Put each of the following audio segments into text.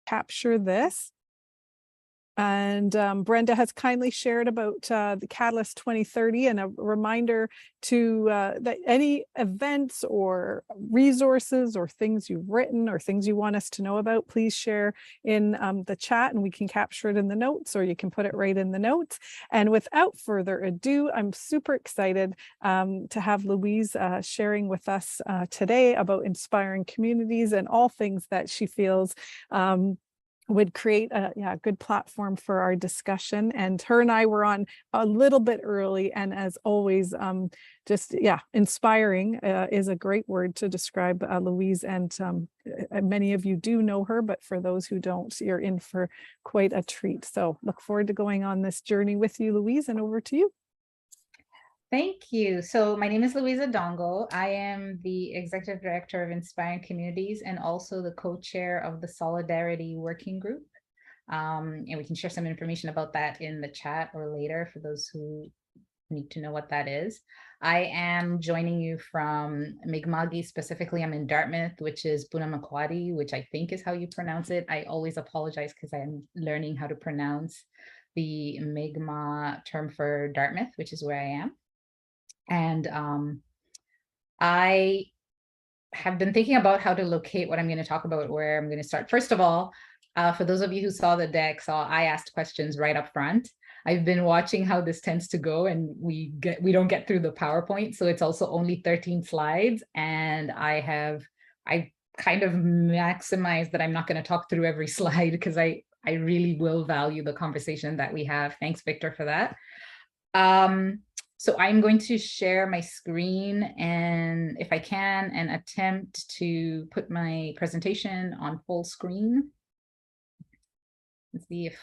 capture this. And Brenda has kindly shared about the Catalyst 2030 and a reminder to that any events or resources or things you've written or things you want us to know about, please share in the chat and we can capture it in the notes, or you can put it right in the notes. And without further ado, I'm super excited to have Louise sharing with us today about inspiring communities and all things that she feels would create a good platform for our discussion. And her and I were on a little bit early, and as always, inspiring is a great word to describe Louise, and many of you do know her, but for those who don't, you're in for quite a treat. So look forward to going on this journey with you, Louise, and over to you. Thank you. So my name is Louise Adongo. I am the Executive Director of Inspiring Communities and also the co-chair of the Solidarity Working Group. And we can share some information about that in the chat or later for those who need to know what that is. I am joining you from Mi'kma'ki. Specifically, I'm in Dartmouth, which is Bunamakwadi, which I think is how you pronounce it. I always apologize because I'm learning how to pronounce the Mi'kmaq term for Dartmouth, which is where I am. And I have been thinking about how to locate what I'm going to talk about, where I'm going to start. First of all, for those of you who saw the deck, I asked questions right up front. I've been watching how this tends to go, and we don't get through the PowerPoint, so it's also only 13 slides, and I kind of maximized that I'm not going to talk through every slide because I really will value the conversation that we have. Thanks, Victor, for that. So I'm going to share my screen, and if I can, and attempt to put my presentation on full screen. Let's see if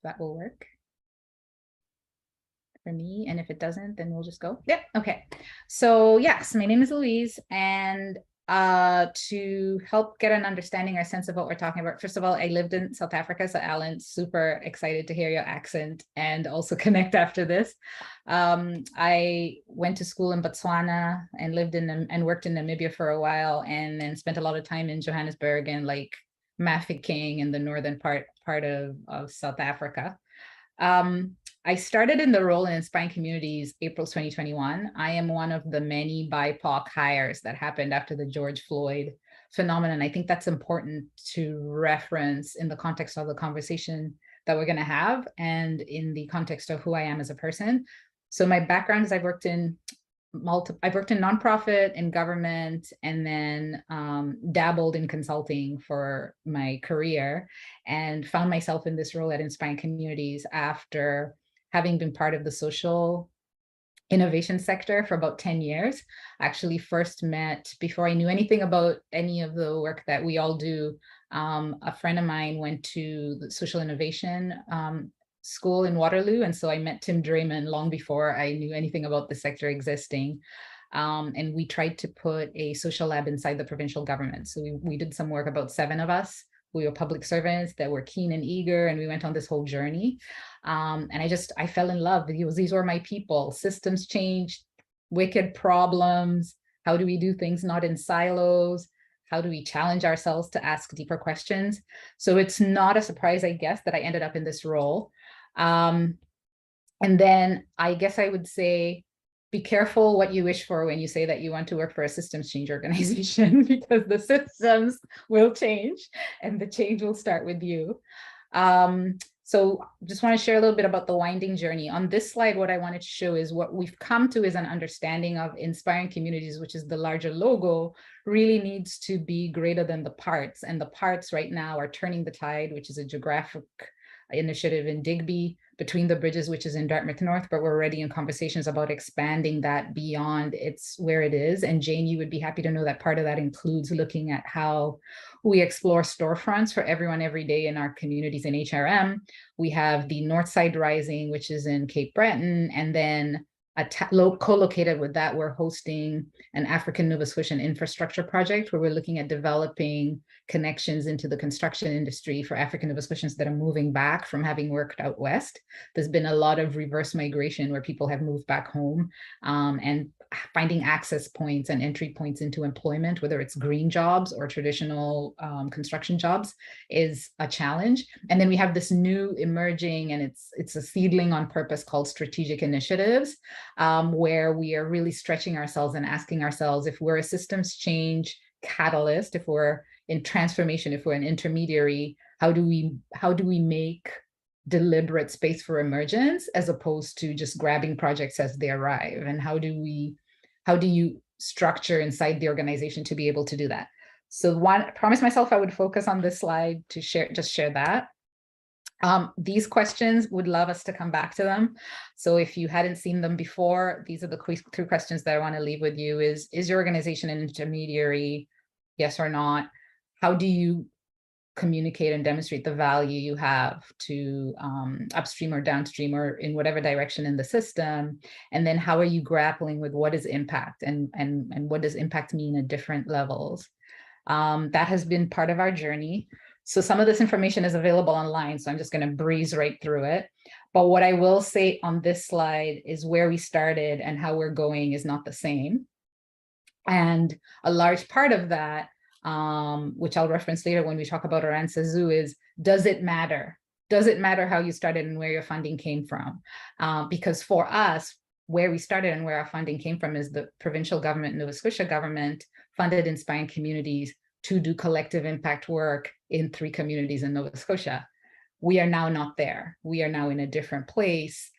that will work for me. And if it doesn't, then we'll just go. Yep. Okay. So yes, my name is Louise, and to help get an understanding or sense of what we're talking about. First of all, I lived in South Africa, so Alan, super excited to hear your accent and also connect after this. I went to school in Botswana and lived in and worked in Namibia for a while, and then spent a lot of time in Johannesburg and like Mafeking in the northern part of South Africa. I started in the role in Inspiring Communities April 2021. I am one of the many BIPOC hires that happened after the George Floyd phenomenon. I think that's important to reference in the context of the conversation that we're going to have and in the context of who I am as a person. So my background is I've worked in nonprofit, in government, and then dabbled in consulting for my career, and found myself in this role at Inspiring Communities after having been part of the social innovation sector for about 10 years. I actually first met, before I knew anything about any of the work that we all do, a friend of mine went to the social innovation school in Waterloo. And so I met Tim Draymond long before I knew anything about the sector existing. And we tried to put a social lab inside the provincial government. So we did some work, about 7 of us. We were public servants that were keen and eager, and we went on this whole journey. And I fell in love. These were my people. Systems changed, wicked problems. How do we do things not in silos? How do we challenge ourselves to ask deeper questions? So it's not a surprise, I guess, that I ended up in this role. And then I guess I would say, be careful what you wish for when you say that you want to work for a systems change organization, because the systems will change and the change will start with you. So just want to share a little bit about the winding journey. On this slide, what I wanted to show is what we've come to is an understanding of Inspiring Communities, which is the larger logo, really needs to be greater than the parts. And the parts right now are Turning the Tide, which is a geographic initiative in Digby, Between the Bridges, which is in Dartmouth North, but we're already in conversations about expanding that beyond where it is. And Jane, you would be happy to know that part of that includes looking at how we explore storefronts for everyone every day in our communities in HRM. We have the Northside Rising, which is in Cape Breton, and then co-located with that, we're hosting an African Nova Scotian infrastructure project where we're looking at developing connections into the construction industry for African Nova Scotians that are moving back from having worked out west. There's been a lot of reverse migration where people have moved back home, and finding access points and entry points into employment, whether it's green jobs or traditional construction jobs, is a challenge. And then we have this new emerging, and it's a seedling on purpose, called strategic initiatives, where we are really stretching ourselves and asking ourselves, if we're a systems change catalyst, if we're in transformation, if we're an intermediary, how do we make deliberate space for emergence, as opposed to just grabbing projects as they arrive? And how do you structure inside the organization to be able to do that? So I promised myself I would focus on this slide to share that. These questions, would love us to come back to them. So if you hadn't seen them before, these are the 3 questions that I want to leave with you. Is your organization an intermediary? Yes or not? How do you communicate and demonstrate the value you have to upstream or downstream, or in whatever direction in the system? And then how are you grappling with what is impact, and what does impact mean at different levels? That has been part of our journey. So some of this information is available online, so I'm just going to breeze right through it. But what I will say on this slide is where we started and how we're going is not the same. And a large part of that, which I'll reference later when we talk about our Zoo, is, does it matter? Does it matter how you started and where your funding came from? Because for us, where we started and where our funding came from is the provincial government, Nova Scotia government, funded Inspiring Communities to do collective impact work in 3 communities in Nova Scotia. We are now not there. We are now in a different place,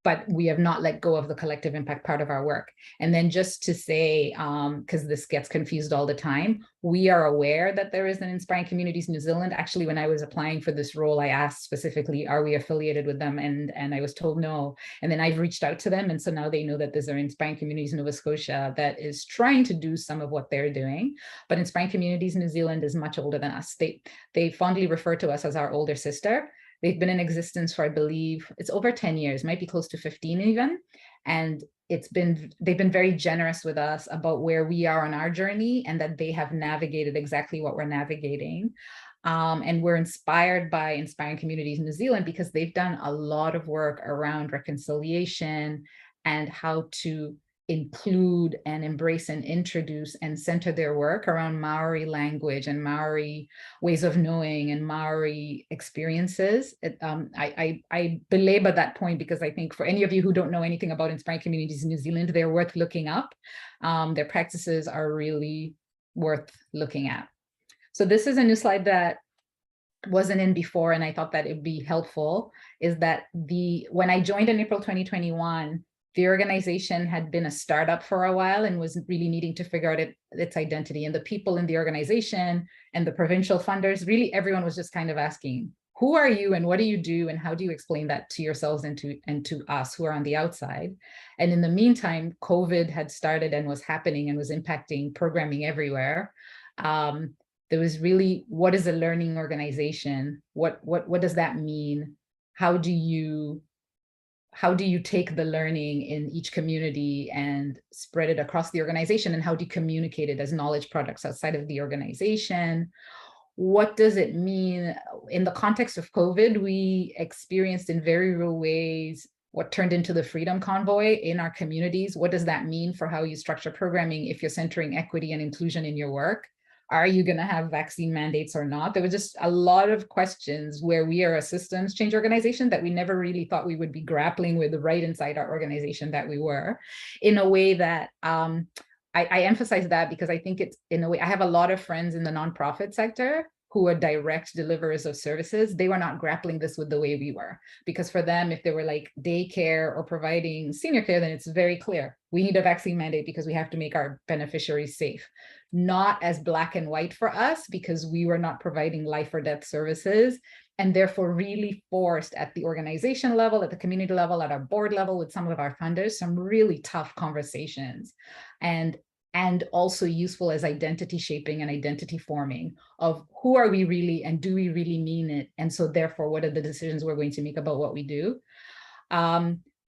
but we have not let go of the collective impact part of our work. And then just to say, because this gets confused all the time, we are aware that there is an Inspiring Communities New Zealand. Actually, when I was applying for this role, I asked specifically, are we affiliated with them? And I was told no. And then I've reached out to them. And so now they know that there's an Inspiring Communities Nova Scotia that is trying to do some of what they're doing. But Inspiring Communities New Zealand is much older than us. They fondly refer to us as our older sister. They've been in existence for, I believe, it's over 10 years, might be close to 15 even. And they've been very generous with us about where we are on our journey, and that they have navigated exactly what we're navigating. And we're inspired by Inspiring Communities New Zealand because they've done a lot of work around reconciliation and how to include and embrace and introduce and center their work around Maori language and Maori ways of knowing and Maori experiences. I belabor that point because I think for any of you who don't know anything about Inspiring Communities in New Zealand, they're worth looking up. Their practices are really worth looking at. So this is a new slide that wasn't in before, and I thought that it'd be helpful, is that when I joined in April 2021, the organization had been a startup for a while and was really needing to figure out its identity. And the people in the organization and the provincial funders, really everyone was just kind of asking, who are you and what do you do and how do you explain that to yourselves and to us who are on the outside? And in the meantime, COVID had started and was happening and was impacting programming everywhere. There was really, what is a learning organization? What does that mean? How do you take the learning in each community and spread it across the organization? And how do you communicate it as knowledge products outside of the organization? What does it mean? In the context of COVID, we experienced in very real ways what turned into the Freedom Convoy in our communities. What does that mean for how you structure programming if you're centering equity and inclusion in your work? Are you going to have vaccine mandates or not? There were just a lot of questions where we are a systems change organization that we never really thought we would be grappling with right inside our organization that we were, in a way that I emphasize that because I think it's, in a way, I have a lot of friends in the nonprofit sector who are direct deliverers of services. They were not grappling this with the way we were, because for them, if they were like daycare or providing senior care, then it's very clear. We need a vaccine mandate because we have to make our beneficiaries safe. Not as black and white for us, because we were not providing life or death services, and therefore really forced at the organization level, at the community level, at our board level with some of our funders, some really tough conversations. And also useful as identity shaping and identity forming of who are we really and do we really mean it? And so therefore, what are the decisions we're going to make about what we do?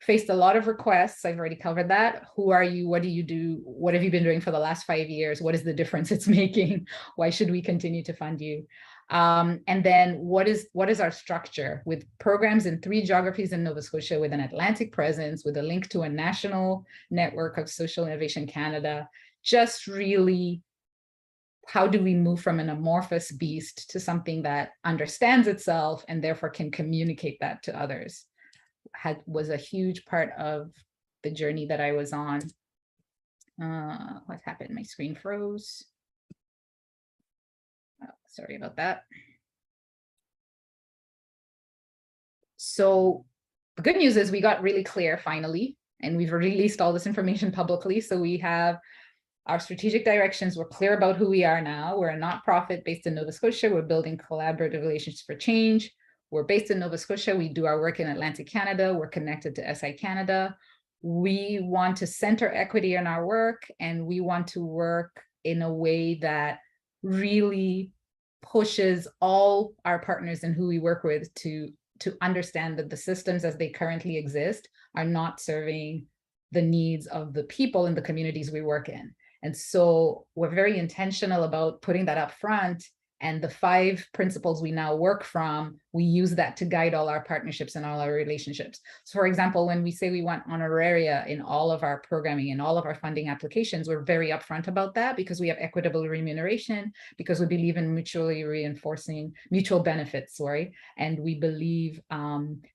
Faced a lot of requests. I've already covered that. Who are you? What do you do? What have you been doing for the last 5 years? What is the difference it's making? Why should we continue to fund you? And then what is our structure with programs in 3 geographies in Nova Scotia, with an Atlantic presence, with a link to a national network of Social Innovation Canada. Just really, how do we move from an amorphous beast to something that understands itself and therefore can communicate that to others? Was a huge part of the journey that I was on. What happened? My screen froze. Oh, sorry about that. So the good news is we got really clear finally, and we've released all this information publicly. So we have our strategic directions. We're clear about who we are now. We're a not-profit based in Nova Scotia. We're building collaborative relationships for change. We're based in Nova Scotia. We do our work in Atlantic Canada. We're connected to SI Canada. We want to center equity in our work, and we want to work in a way that really pushes all our partners and who we work with to understand that the systems as they currently exist are not serving the needs of the people in the communities we work in. And so we're very intentional about putting that up front. And the 5 principles we now work from, we use that to guide all our partnerships and all our relationships. So for example, when we say we want honoraria in all of our programming and all of our funding applications, we're very upfront about that because we have equitable remuneration, because we believe in mutually reinforcing mutual benefits, and we believe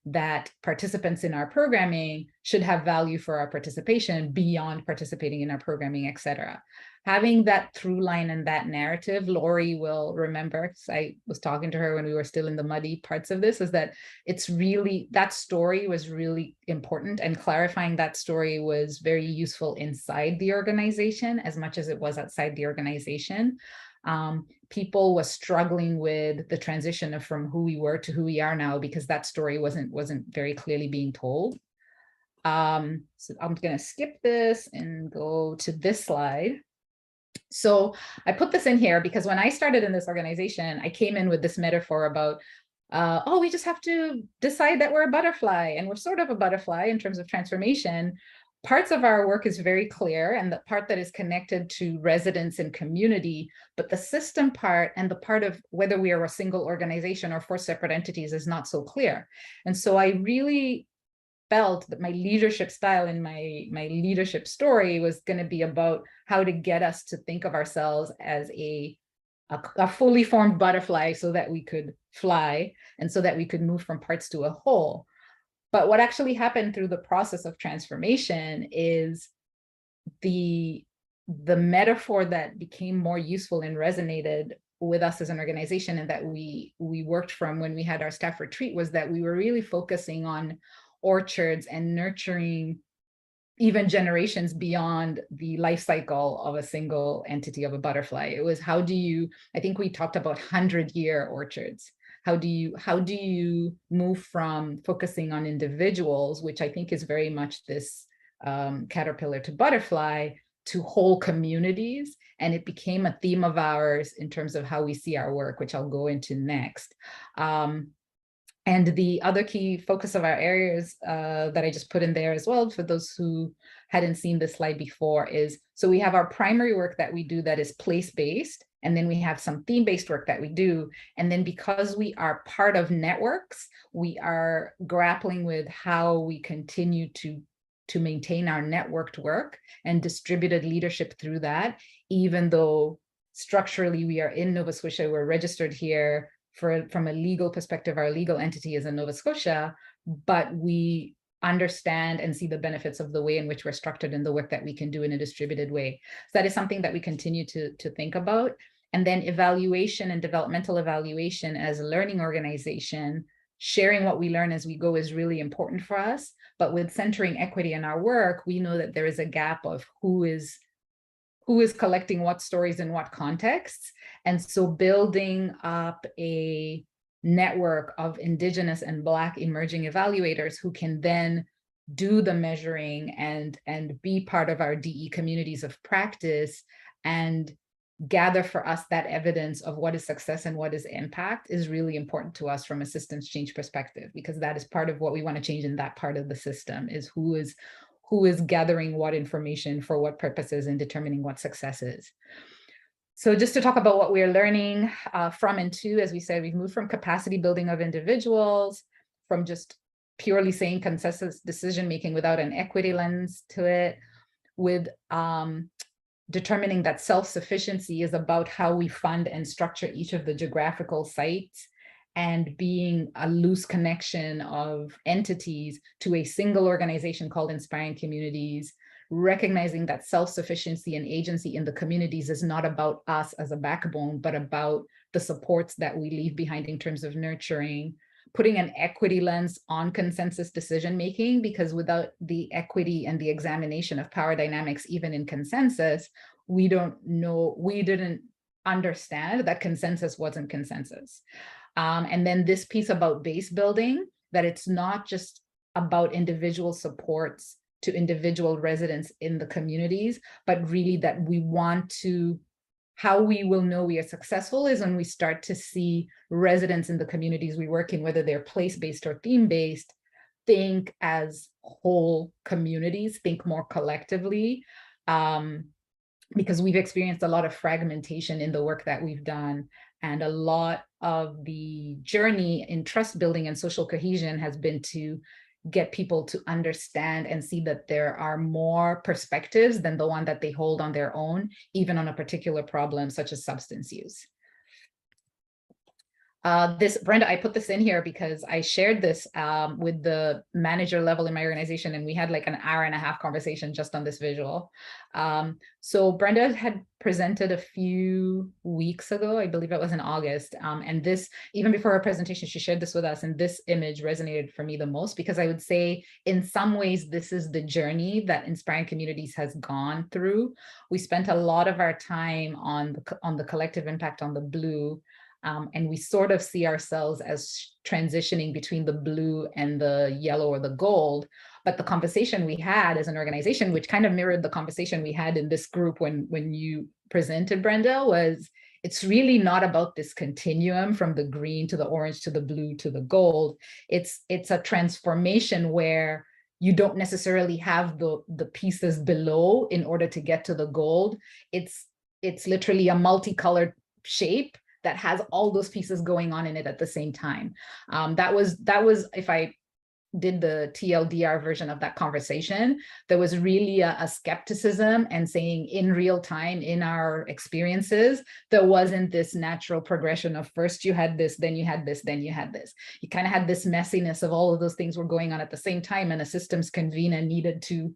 that participants in our programming should have value for our participation beyond participating in our programming, etc. Having that through line and that narrative, Lori will remember, because I was talking to her when we were still in the muddy parts of this, is that it's really, that story was really important, and clarifying that story was very useful inside the organization as much as it was outside the organization. People were struggling with the transition from who we were to who we are now because that story wasn't very clearly being told. So I'm going to skip this and go to this slide. So I put this in here because when I started in this organization, I came in with this metaphor about, oh, we just have to decide that we're a butterfly, and we're sort of a butterfly in terms of transformation. Parts of our work is very clear, and the part that is connected to residents and community, but the system part and the part of whether we are a single organization or 4 separate entities is not so clear. And so I really felt that my leadership style and my leadership story was going to be about how to get us to think of ourselves as a fully formed butterfly so that we could fly and so that we could move from parts to a whole. But what actually happened through the process of transformation is the metaphor that became more useful and resonated with us as an organization, and that we worked from when we had our staff retreat, was that we were really focusing on orchards and nurturing even generations beyond the life cycle of a single entity of a butterfly. It was, how do you, I think we talked about 100-year orchards. How do you move from focusing on individuals, which I think is very much this caterpillar to butterfly, to whole communities? And it became a theme of ours in terms of how we see our work, which I'll go into next. And the other key focus of our areas that I just put in there as well, for those who hadn't seen this slide before, is, so we have our primary work that we do that is place-based, and then we have some theme-based work that we do. And then because we are part of networks, we are grappling with how we continue to maintain our networked work and distributed leadership through that, even though structurally we are in Nova Scotia, we're registered here. From a legal perspective, our legal entity is in Nova Scotia, but we understand and see the benefits of the way in which we're structured and the work that we can do in a distributed way. So that is something that we continue to think about. And then evaluation and developmental evaluation as a learning organization, sharing what we learn as we go is really important for us. But with centering equity in our work, we know that there is a gap of who is collecting what stories in what contexts. And so building up a network of Indigenous and Black emerging evaluators who can then do the measuring and be part of our DE communities of practice and gather for us that evidence of what is success and what is impact is really important to us from a systems change perspective, because that is part of what we want to change in that part of the system, is who is gathering what information for what purposes and determining what success is. So just to talk about what we're learning from and to, as we said, we've moved from capacity building of individuals, from just purely saying consensus decision-making without an equity lens to it, with determining that self-sufficiency is about how we fund and structure each of the geographical sites, and being a loose connection of entities to a single organization called Inspiring Communities, recognizing that self-sufficiency and agency in the communities is not about us as a backbone, but about the supports that we leave behind in terms of nurturing, putting an equity lens on consensus decision-making, because without the equity and the examination of power dynamics, even in consensus, we didn't understand that consensus wasn't consensus. And then this piece about base building, that it's not just about individual supports to individual residents in the communities, but really that we want to, how we will know we are successful is when we start to see residents in the communities we work in, whether they're place-based or theme-based, think as whole communities, think more collectively, because we've experienced a lot of fragmentation in the work that we've done. And a lot of the journey in trust building and social cohesion has been to get people to understand and see that there are more perspectives than the one that they hold on their own, even on a particular problem such as substance use. Brenda, I put this in here because I shared this with the manager level in my organization, and we had like an hour-and-a-half conversation just on this visual. So Brenda had presented a few weeks ago, I believe it was in August, and this, even before her presentation, she shared this with us, and this image resonated for me the most, because I would say in some ways this is the journey that Inspiring Communities has gone through. We spent a lot of our time on the collective impact on the blue, and we sort of see ourselves as transitioning between the blue and the yellow or the gold. But the conversation we had as an organization, which kind of mirrored the conversation we had in this group when you presented, Brenda, was it's really not about this continuum from the green to the orange to the blue to the gold. It's a transformation where you don't necessarily have the pieces below in order to get to the gold. It's literally a multicolored shape that has all those pieces going on in it at the same time. That was, if I did the TLDR version of that conversation, there was really a skepticism and saying in real time in our experiences, there wasn't this natural progression of first you had this, then you had this, then you had this. You kind of had this messiness of all of those things were going on at the same time, and a systems convener needed to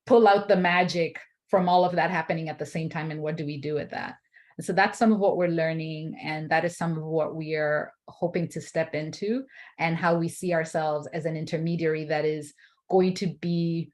pull out the magic from all of that happening at the same time, and what do we do with that? So that's some of what we're learning, and that is some of what we are hoping to step into, and how we see ourselves as an intermediary that is going to be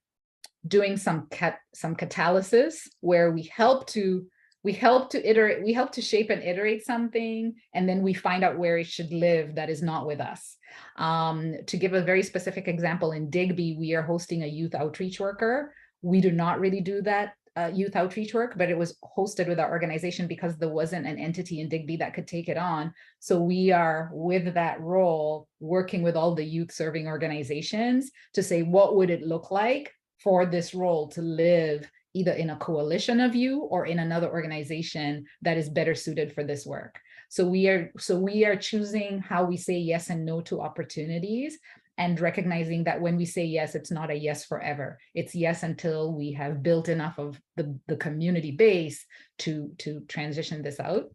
doing some catalysis where we help to iterate, we help to shape and iterate something, and then we find out where it should live that is not with us. To give a very specific example, in Digby, we are hosting a youth outreach worker. We do not really do that youth outreach work, but it was hosted with our organization because there wasn't an entity in Digby that could take it on. So we are, with that role, working with all the youth serving organizations to say, what would it look like for this role to live either in a coalition of you or in another organization that is better suited for this work. So we are choosing how we say yes and no to opportunities, and recognizing that when we say yes, it's not a yes forever. It's yes until we have built enough of the community base to transition this out.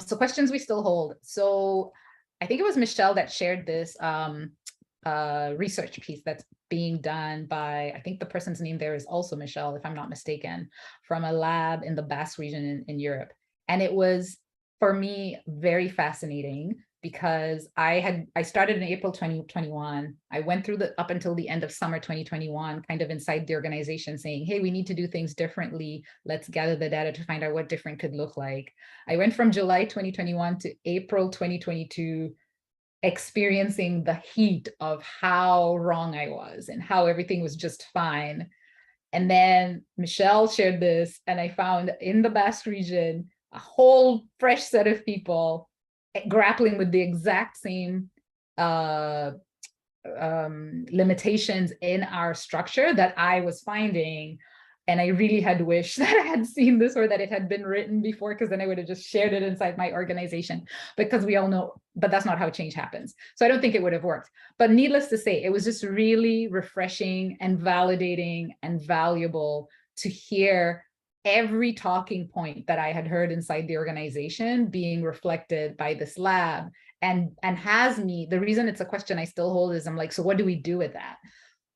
So questions we still hold. So I think it was Michelle that shared this research piece that's being done by, I think the person's name there is also Michelle, if I'm not mistaken, from a lab in the Basque region in Europe. And it was, for me, very fascinating, because I started in April 2021. I went through up until the end of summer 2021, kind of inside the organization saying, hey, we need to do things differently. Let's gather the data to find out what different could look like. I went from July 2021 to April 2022, experiencing the heat of how wrong I was and how everything was just fine. And then Michelle shared this, and I found in the Basque region, a whole fresh set of people grappling with the exact same limitations in our structure that I was finding. And I really had wished that I had seen this or that it had been written before, because then I would have just shared it inside my organization, because we all know, but that's not how change happens. So I don't think it would have worked. But needless to say, it was just really refreshing and validating and valuable to hear every talking point that I had heard inside the organization being reflected by this lab. And has me, the reason it's a question I still hold is I'm like, so what do we do with that?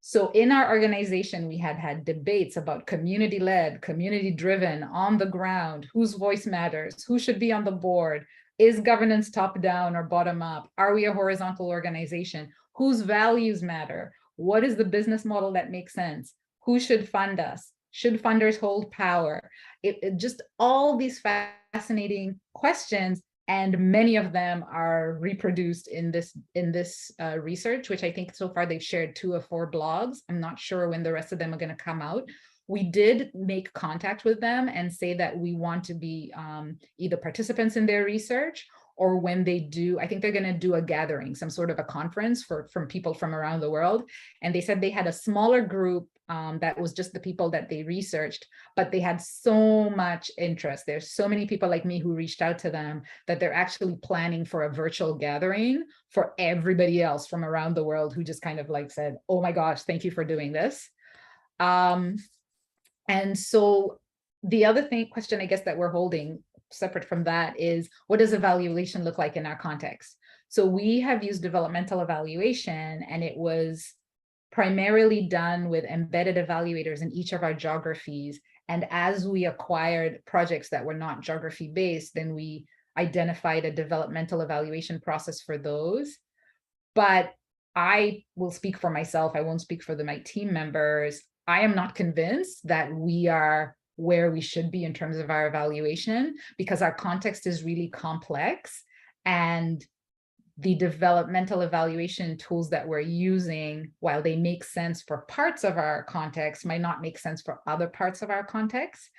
So in our organization, we had debates about community-led, community-driven, on the ground, whose voice matters, who should be on the board, is governance top-down or bottom-up? Are we a horizontal organization? Whose values matter? What is the business model that makes sense? Who should fund us? Should funders hold power? It just all these fascinating questions, and many of them are reproduced in this research, which I think so far they've shared 2 or 4 blogs. I'm not sure when the rest of them are going to come out. We did make contact with them and say that we want to be either participants in their research, or when they do, I think they're going to do a gathering, some sort of a conference from people from around the world. And they said they had a smaller group that was just the people that they researched, but they had so much interest. There's so many people like me who reached out to them that they're actually planning for a virtual gathering for everybody else from around the world who just kind of like said, oh my gosh, thank you for doing this. And so the other question, I guess, that we're holding separate from that is, what does evaluation look like in our context? So we have used developmental evaluation, and it was primarily done with embedded evaluators in each of our geographies. And as we acquired projects that were not geography based, then we identified a developmental evaluation process for those. But I will speak for myself. I won't speak for my team members. I am not convinced that we are where we should be in terms of our evaluation, because our context is really complex, and the developmental evaluation tools that we're using, while they make sense for parts of our context, might not make sense for other parts of our context.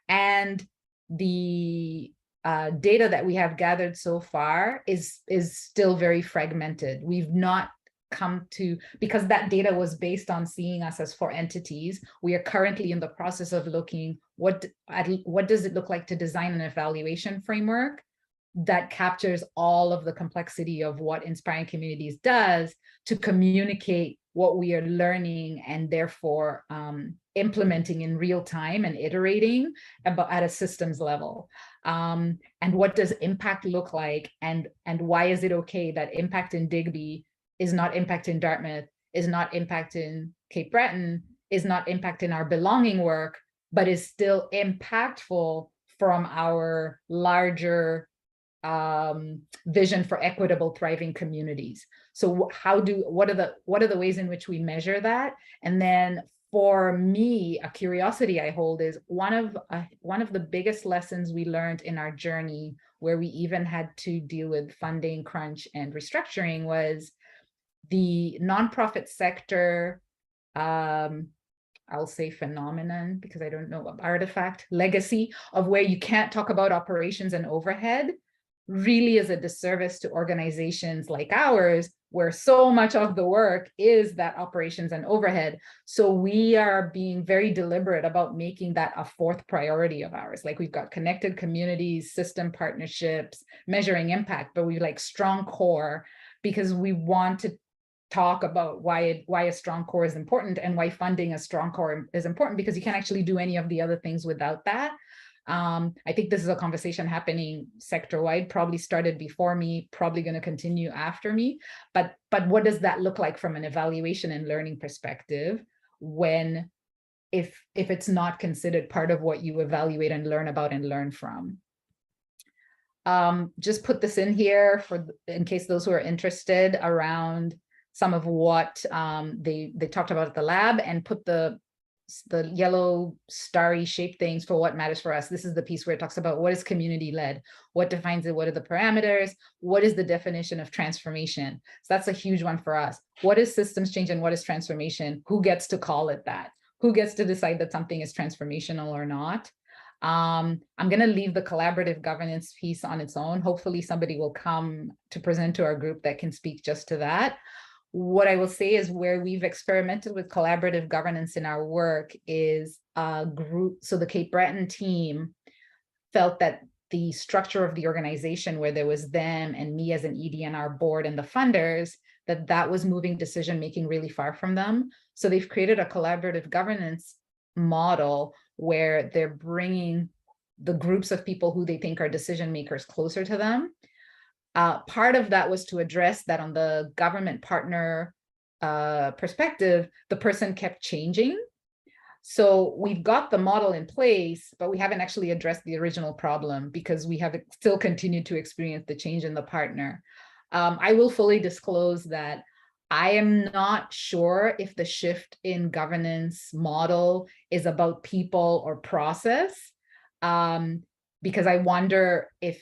And the data that we have gathered so far is still very fragmented. We've not come to, because that data was based on seeing us as 4 entities. We are currently in the process of looking what does it look like to design an evaluation framework that captures all of the complexity of what Inspiring Communities does to communicate what we are learning, and therefore implementing in real time and iterating about at a systems level. And what does impact look like, and why is it okay that impact in Digby is not impact in Dartmouth, is not impact in Cape Breton, is not impact in our belonging work, but is still impactful from our larger vision for equitable, thriving communities. So what are the ways in which we measure that? And then for me, a curiosity I hold is one of the biggest lessons we learned in our journey, where we even had to deal with funding crunch and restructuring, was the nonprofit sector, I'll say phenomenon, because I don't know, artifact, legacy of where you can't talk about operations and overhead, really is a disservice to organizations like ours, where so much of the work is that operations and overhead. So we are being very deliberate about making that a 4th priority of ours. Like, we've got connected communities, system partnerships, measuring impact, but we like strong core, because we want to talk about why a strong core is important, and why funding a strong core is important, because you can't actually do any of the other things without that. I think this is a conversation happening sector-wide, probably started before me, probably going to continue after me. But what does that look like from an evaluation and learning perspective, when if it's not considered part of what you evaluate and learn about and learn from? Just put this in here in case those who are interested, around some of what they talked about at the lab, and put the yellow starry shaped things for what matters for us. This is the piece where it talks about what is community led, what defines it, what are the parameters, what is the definition of transformation. So that's a huge one for us. What is systems change and what is transformation? Who gets to call it that? Who gets to decide that something is transformational or not? I'm going to leave the collaborative governance piece on its own. Hopefully somebody will come to present to our group that can speak just to that. What I will say is where we've experimented with collaborative governance in our work is a group. So the Cape Breton team felt that the structure of the organization, where there was them and me as an ED and our board and the funders, that was moving decision-making really far from them. So they've created a collaborative governance model where they're bringing the groups of people who they think are decision makers closer to them. Part of that was to address that on the government partner perspective, the person kept changing. So we've got the model in place, but we haven't actually addressed the original problem because we have still continued to experience the change in the partner. I will fully disclose that I am not sure if the shift in governance model is about people or process, because I wonder if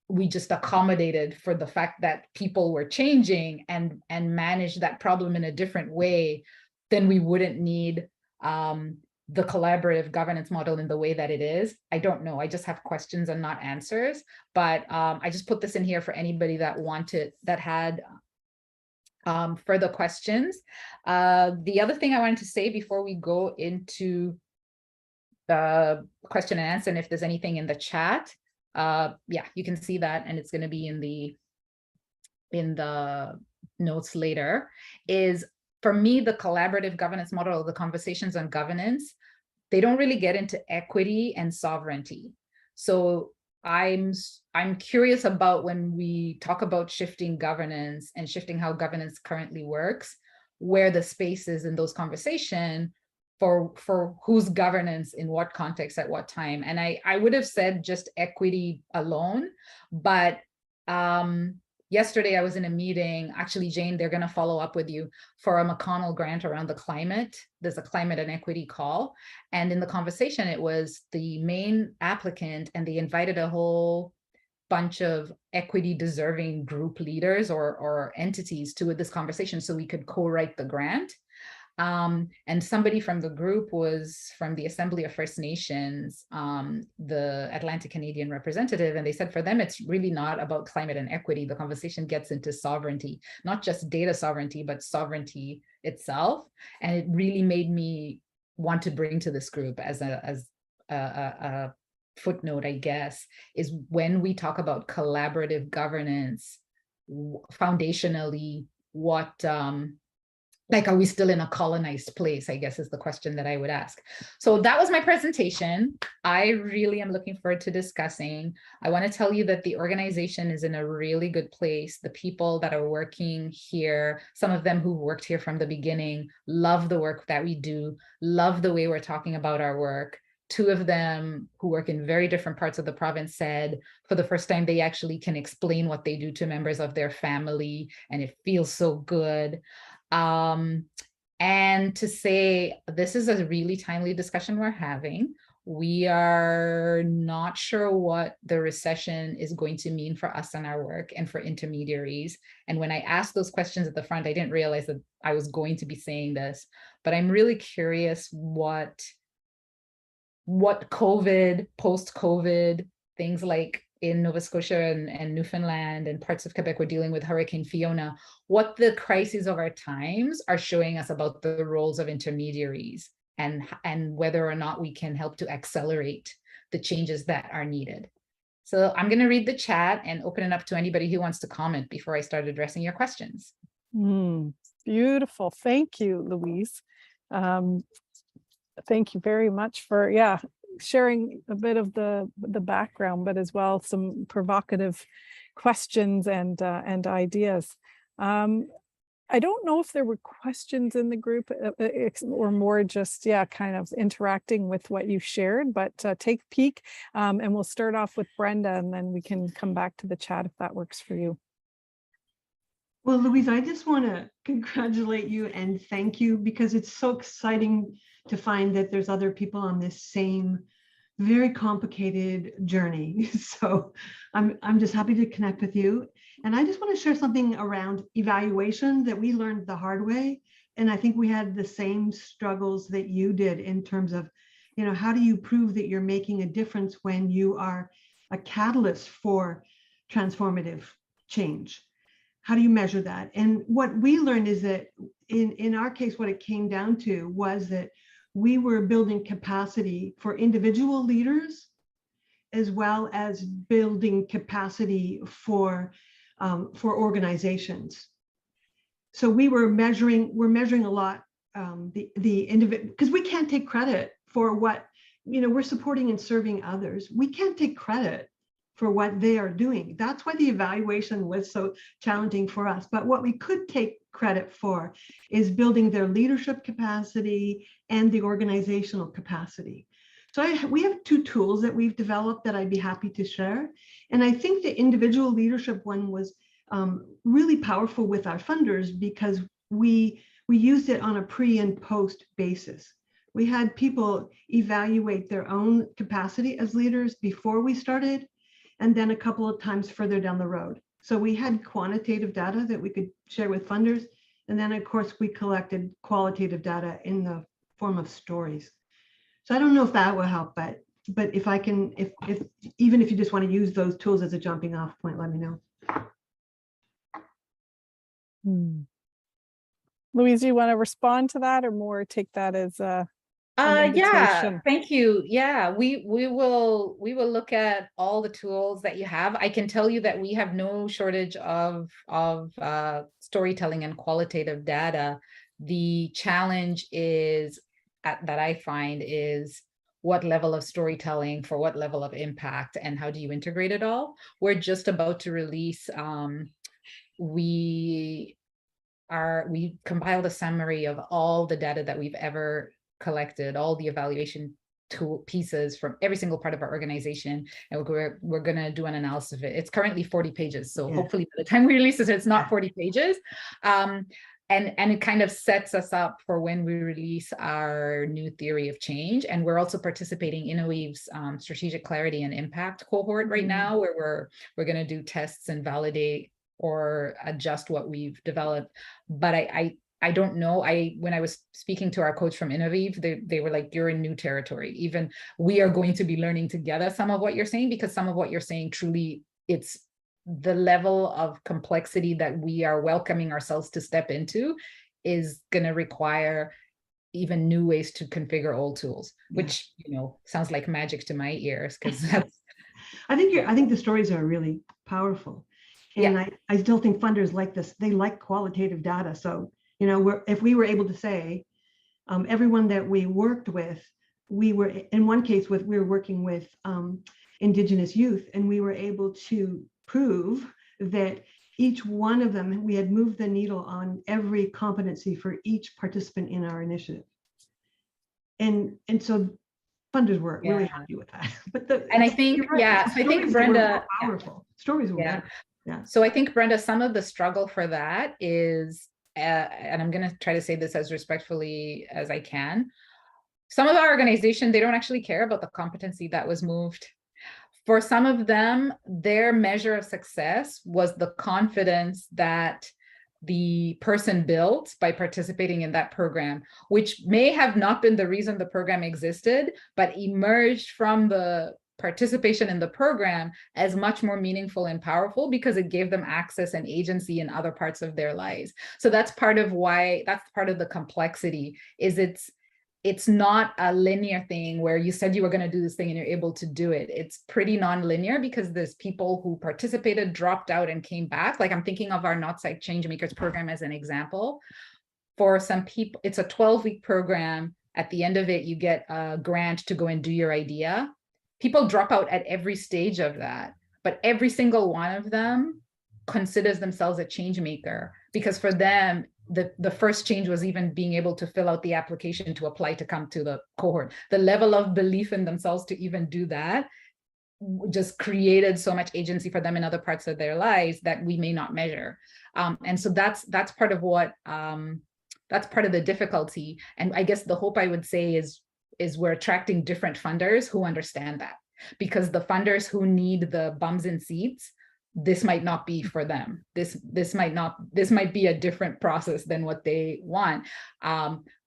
we just accommodated for the fact that people were changing and managed that problem in a different way, then we wouldn't need the collaborative governance model in the way that it is. I don't know. I just have questions and not answers. But I just put this in here for anybody that had further questions. The other thing I wanted to say before we go into the question and answer, and if there's anything in the chat, yeah, you can see that, and it's going to be in the notes later, is for me, the collaborative governance model, the conversations on governance, they don't really get into equity and sovereignty. So I'm curious about when we talk about shifting governance and shifting how governance currently works, where the space is in those conversations for whose governance in what context at what time. And I would have said just equity alone, but yesterday I was in a meeting, actually, Jane, they're going to follow up with you for a McConnell grant around the climate. There's a climate and equity call. And in the conversation, it was the main applicant, and they invited a whole bunch of equity deserving group leaders or entities to this conversation so we could co-write the grant. And somebody from the group was from the Assembly of First Nations, the Atlantic Canadian representative, and they said for them, it's really not about climate and equity. The conversation gets into sovereignty, not just data sovereignty, but sovereignty itself. And it really made me want to bring to this group as a footnote, I guess, is when we talk about collaborative governance, foundationally, what, like, are we still in a colonized place, I guess is the question that I would ask. So that was my presentation. I really am looking forward to discussing. I want to tell you that the organization is in a really good place. The people that are working here, some of them who've worked here from the beginning, love the work that we do, love the way we're talking about our work. Two of them who work in very different parts of the province said for the first time they actually can explain what they do to members of their family, and it feels so good. And to say this is a really timely discussion we're having. We are not sure what the recession is going to mean for us and our work and for intermediaries. And when I asked those questions at the front, I didn't realize that I was going to be saying this, but I'm really curious what COVID, post-COVID, things like in Nova Scotia and Newfoundland and parts of Quebec, we're dealing with Hurricane Fiona, what the crises of our times are showing us about the roles of intermediaries and whether or not we can help to accelerate the changes that are needed. So I'm going to read the chat and open it up to anybody who wants to comment before I start addressing your questions. Beautiful. Thank you, Louise. Thank you very much for, sharing a bit of the background, but as well some provocative questions and ideas. I don't know if there were questions in the group or more just, kind of interacting with what you shared, but take a peek and we'll start off with Brenda and then we can come back to the chat if that works for you. Well, Louise, I just want to congratulate you and thank you because it's so exciting to find that there's other people on this same very complicated journey. So I'm just happy to connect with you. And I just want to share something around evaluation that we learned the hard way. And I think we had the same struggles that you did in terms of, how do you prove that you're making a difference when you are a catalyst for transformative change? how do you measure that? And what we learned is that in our case, what it came down to was that we were building capacity for individual leaders, as well as building capacity for organizations. So we're measuring a lot the individual, because we can't take credit for what, we're supporting and serving others. We can't take credit for what they are doing. That's why the evaluation was so challenging for us. But what we could take credit for is building their leadership capacity and the organizational capacity. So we have two tools that we've developed that I'd be happy to share. And I think the individual leadership one was really powerful with our funders, because we used it on a pre and post basis. We had people evaluate their own capacity as leaders before we started, and then a couple of times further down the road. So we had quantitative data that we could share with funders. And then of course we collected qualitative data in the form of stories. So I don't know if that will help, but if I can, even if you just want to use those tools as a jumping off point, let me know. Louise, do you want to respond to that, or more take that as a yeah, thank you. Yeah, we will look at all the tools that you have. I can tell you that we have no shortage of storytelling and qualitative data. The challenge is that I find is what level of storytelling for what level of impact, and how do you integrate it all? We're just about to release, we compiled a summary of all the data that we've ever collected, all the evaluation tool pieces from every single part of our organization, and we're going to do an analysis of it. It's currently 40 pages, so hopefully by the time we release it, it's not 40 pages. And it kind of sets us up for when we release our new theory of change. And we're also participating in InnoWeave's strategic clarity and impact cohort right now, where we're going to do tests and validate or adjust what we've developed. But I don't know. When I was speaking to our coach from InnoWeave, they were like, you're in new territory. Even we are going to be learning together some of what you're saying, because some of what you're saying truly, it's the level of complexity that we are welcoming ourselves to step into is going to require even new ways to configure old tools, which, sounds like magic to my ears, because that's I think the stories are really powerful. And I still think funders like this. They like qualitative data. So, if we were able to say, everyone that we worked with, we were in one case we were working with Indigenous youth, and we were able to prove that each one of them, we had moved the needle on every competency for each participant in our initiative. And so funders were really happy with that. But I think, I think Brenda, powerful stories were better. So I think, Brenda, some of the struggle for that is, and I'm going to try to say this as respectfully as I can, some of our organization, they don't actually care about the competency that was moved. For some of them, their measure of success was the confidence that the person built by participating in that program, which may have not been the reason the program existed, but emerged from the participation in the program as much more meaningful and powerful because it gave them access and agency in other parts of their lives. So that's part of the complexity, is it's not a linear thing where you said you were going to do this thing and you're able to do it. It's pretty non-linear because there's people who participated, dropped out, and came back. Like, I'm thinking of our Not Psych Changemakers program as an example. For some people, it's a 12-week program. At the end of it, you get a grant to go and do your idea. People drop out at every stage of that, but every single one of them considers themselves a change maker, because for them, the first change was even being able to fill out the application to apply to come to the cohort. The level of belief in themselves to even do that just created so much agency for them in other parts of their lives that we may not measure. And so that's part of what, that's part of the difficulty. And I guess the hope I would say is we're attracting different funders who understand that, because the funders who need the bums in seats, this might not be for them. This might be a different process than what they want.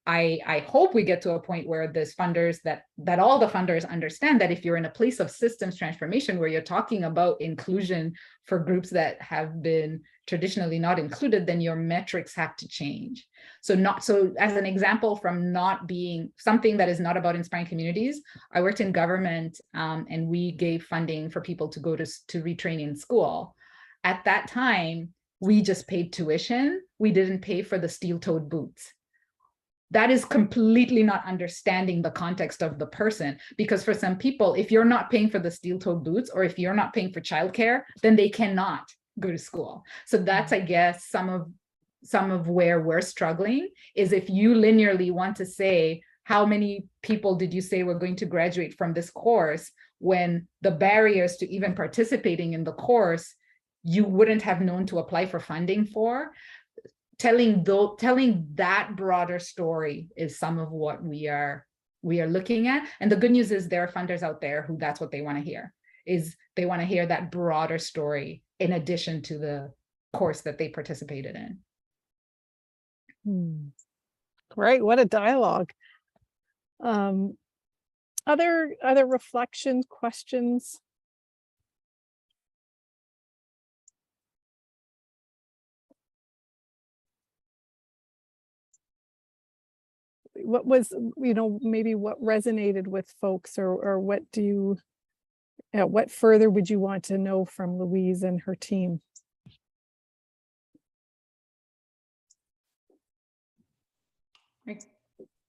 I hope we get to a point where this funders that all the funders understand that if you're in a place of systems transformation where you're talking about inclusion for groups that have been traditionally not included, then your metrics have to change. So as an example from not being something that is not about inspiring communities, I worked in government and we gave funding for people to go to retrain in school. At that time, we just paid tuition. We didn't pay for the steel-toed boots. That is completely not understanding the context of the person, because for some people, if you're not paying for the steel-toed boots or if you're not paying for childcare, then they cannot go to school. So that's, I guess, some of where we're struggling is if you linearly want to say, how many people did you say were going to graduate from this course, when the barriers to even participating in the course, you wouldn't have known to apply for funding for. Telling that broader story is some of what we are looking at. And the good news is there are funders out there who that's what they want to hear, is they want to hear that broader story in addition to the course that they participated in. Great, what a dialogue. Other reflections, questions? What was, maybe what resonated with folks, or what do you, what further would you want to know from Louise and her team?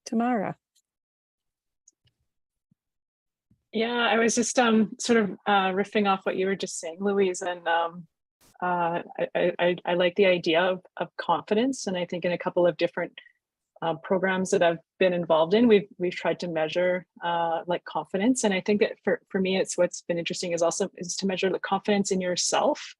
Tamara. Yeah, I was just sort of riffing off what you were just saying, Louise, and I like the idea of confidence, and I think in a couple of different programs that I've been involved in, we've tried to measure like confidence, and I think that for me, it's what's been interesting is to measure the confidence in yourself,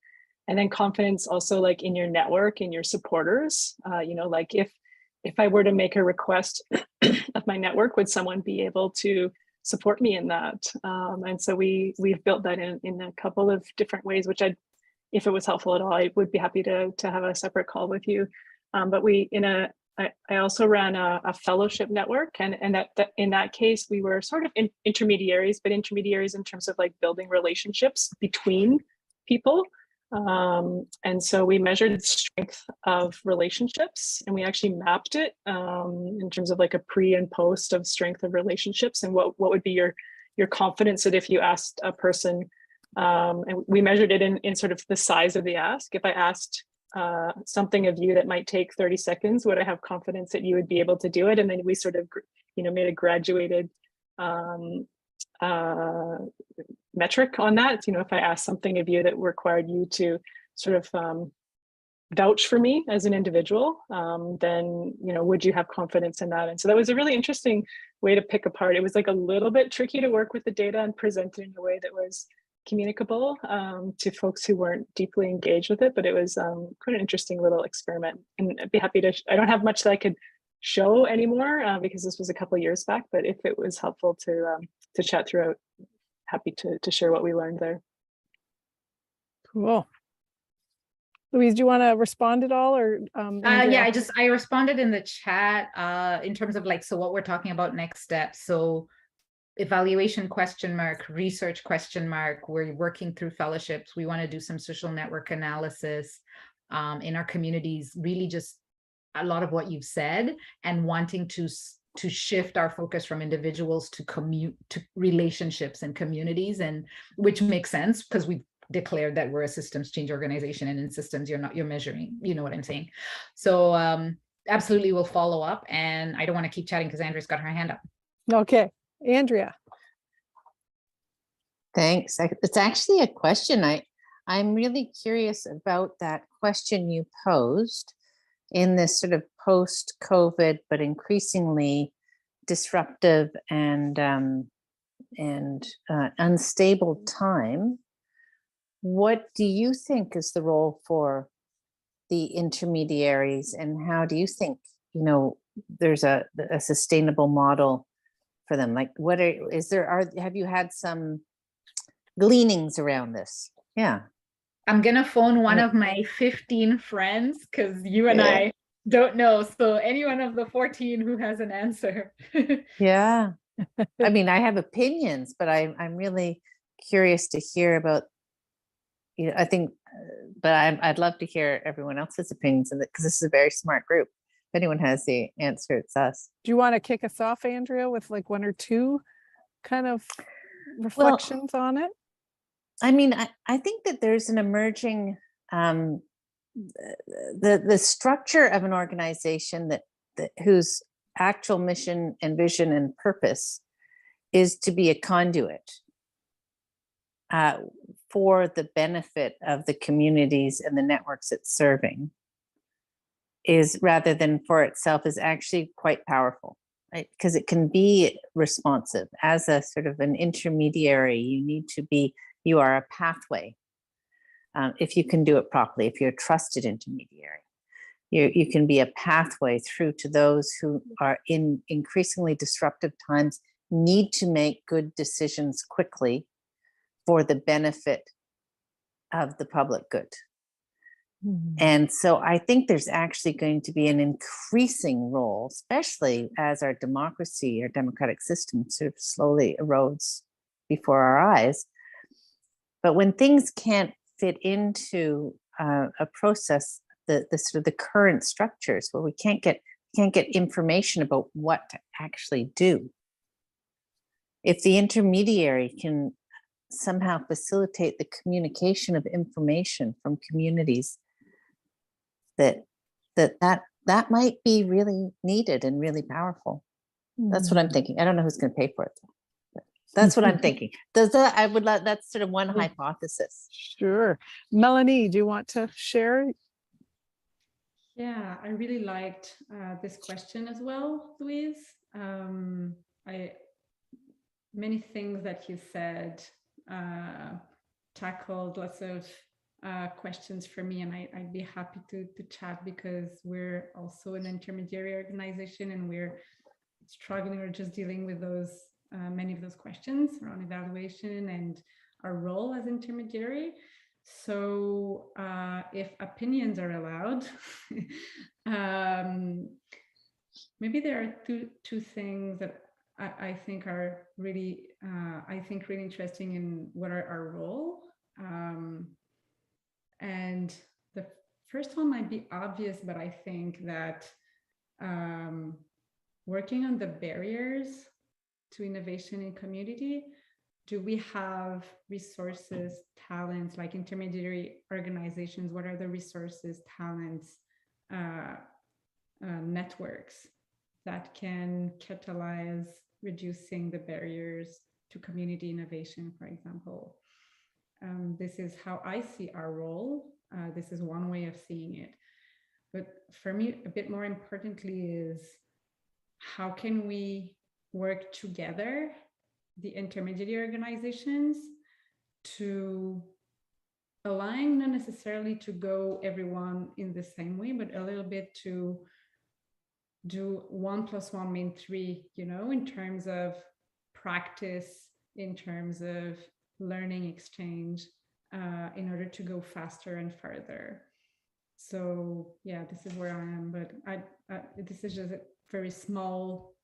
and then confidence also like in your network, in your supporters. Like if I were to make a request of my network, would someone be able to support me in that? And so we've built that in a couple of different ways, which if it was helpful at all, I would be happy to have a separate call with you. But I also ran a fellowship network, and that in that case, we were sort of intermediaries, but intermediaries in terms of like building relationships between people. And so we measured strength of relationships, and we actually mapped it in terms of like a pre and post of strength of relationships, and what would be your confidence that if you asked a person, and we measured it in sort of the size of the ask. If I asked something of you that might take 30 seconds, would I have confidence that you would be able to do it? And then we sort of, made a graduated metric on that. If I asked something of you that required you to sort of vouch for me as an individual, then, would you have confidence in that? And so that was a really interesting way to pick apart. It was like a little bit tricky to work with the data and present it in a way that was communicable to folks who weren't deeply engaged with it, but it was quite an interesting little experiment. And I'd be happy to, I don't have much that I could show anymore because this was a couple of years back, but if it was helpful to chat through, happy to share what we learned there. Cool. Louise, do you want to respond at all, or yeah, I responded in the chat in terms of like, so what we're talking about next steps. So evaluation ? Research ? We're working through fellowships. We want to do some social network analysis in our communities, really just a lot of what you've said, and wanting to shift our focus from individuals to relationships and communities, and which makes sense because we've declared that we're a systems change organization, and in systems you're measuring, you know what I'm saying? So absolutely we'll follow up, and I don't want to keep chatting because Andrea's got her hand up. Okay. Andrea. Thanks. It's actually a question. I'm really curious about that question you posed in this sort of post-COVID, but increasingly disruptive and unstable time. What do you think is the role for the intermediaries, and how do you think, there's a sustainable model for them? Like, have you had some gleanings around this? Yeah. I'm gonna phone one of my 15 friends, because you and I don't know. So anyone of the 14 who has an answer. Yeah. I mean, I have opinions, but I'm really curious to hear about, I think, but I'd love to hear everyone else's opinions in it, because this is a very smart group. If anyone has the answer, it's us. Do you want to kick us off, Andrea, with like one or two kind of reflections on it? I mean, I think that there's an emerging, the structure of an organization that whose actual mission and vision and purpose is to be a conduit for the benefit of the communities and the networks it's serving, is, rather than for itself, is actually quite powerful, right? Because it can be responsive. As a sort of an intermediary, you are a pathway. If you can do it properly, if you're a trusted intermediary, you can be a pathway through to those who are in increasingly disruptive times, need to make good decisions quickly for the benefit of the public good. And so I think there's actually going to be an increasing role, especially as our democracy, our democratic system sort of slowly erodes before our eyes. But when things can't fit into a process, the sort of the current structures, where we can't get information about what to actually do, if the intermediary can somehow facilitate the communication of information from communities, that might be really needed and really powerful. That's what I'm thinking. I don't know who's going to pay for it, though. That's what I'm thinking. That's sort of one hypothesis. Sure. Melanie, do you want to share? Yeah, I really liked this question as well, Louise. Many things that you said tackled lots of questions for me, and I'd be happy to chat, because we're also an intermediary organization and we're struggling or just dealing with those many of those questions around evaluation and our role as intermediary. So if opinions are allowed, maybe there are two things that I think are really really interesting in what are our role. And the first one might be obvious, but I think that working on the barriers to innovation in community, do we have resources, talents, like intermediary organizations? What are the resources, talents, networks that can catalyze reducing the barriers to community innovation, for example? This is how I see our role. This is one way of seeing it. But for me, a bit more importantly is, how can we work together, the intermediary organizations, to align, not necessarily to go everyone in the same way, but a little bit to do 1 + 1 mean 3, in terms of practice, in terms of learning exchange, in order to go faster and further. So yeah, this is where I am, but this is just a very small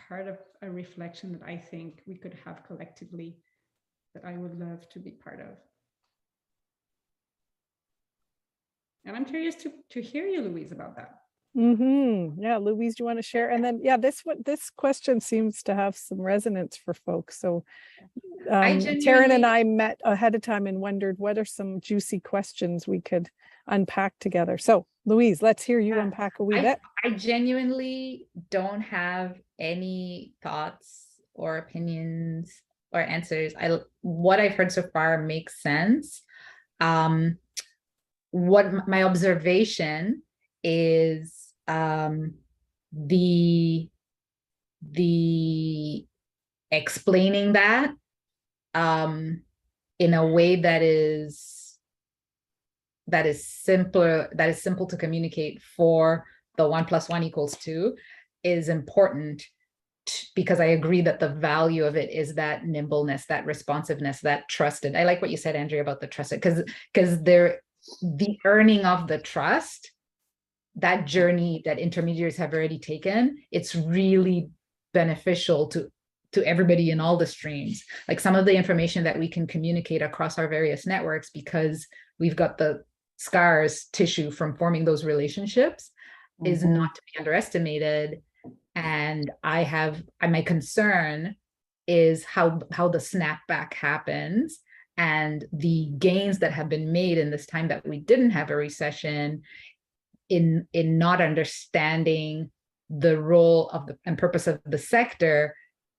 part of a reflection that I think we could have collectively, that I would love to be part of. And I'm curious to hear you, Louise, about that. Yeah, Louise, do you want to share? And then, yeah, this question seems to have some resonance for folks. So Taryn and I met ahead of time and wondered what are some juicy questions we could unpack together. So Louise, let's hear you unpack a wee bit. I genuinely don't have any thoughts or opinions or answers. What I've heard so far makes sense. What my observation is, the explaining that in a way that is simple to communicate for the 1 + 1 = 2 is important, because I agree that the value of it is that nimbleness, that responsiveness, that trusted. I like what you said, Andrea, about the trusted, because the earning of the trust that journey that intermediaries have already taken, it's really beneficial to everybody in all the streams. Like some of the information that we can communicate across our various networks, because we've got the scars tissue from forming those relationships, is not to be underestimated. And my concern is how the snapback happens, and the gains that have been made in this time that we didn't have a recession, in not understanding the role of and purpose of the sector.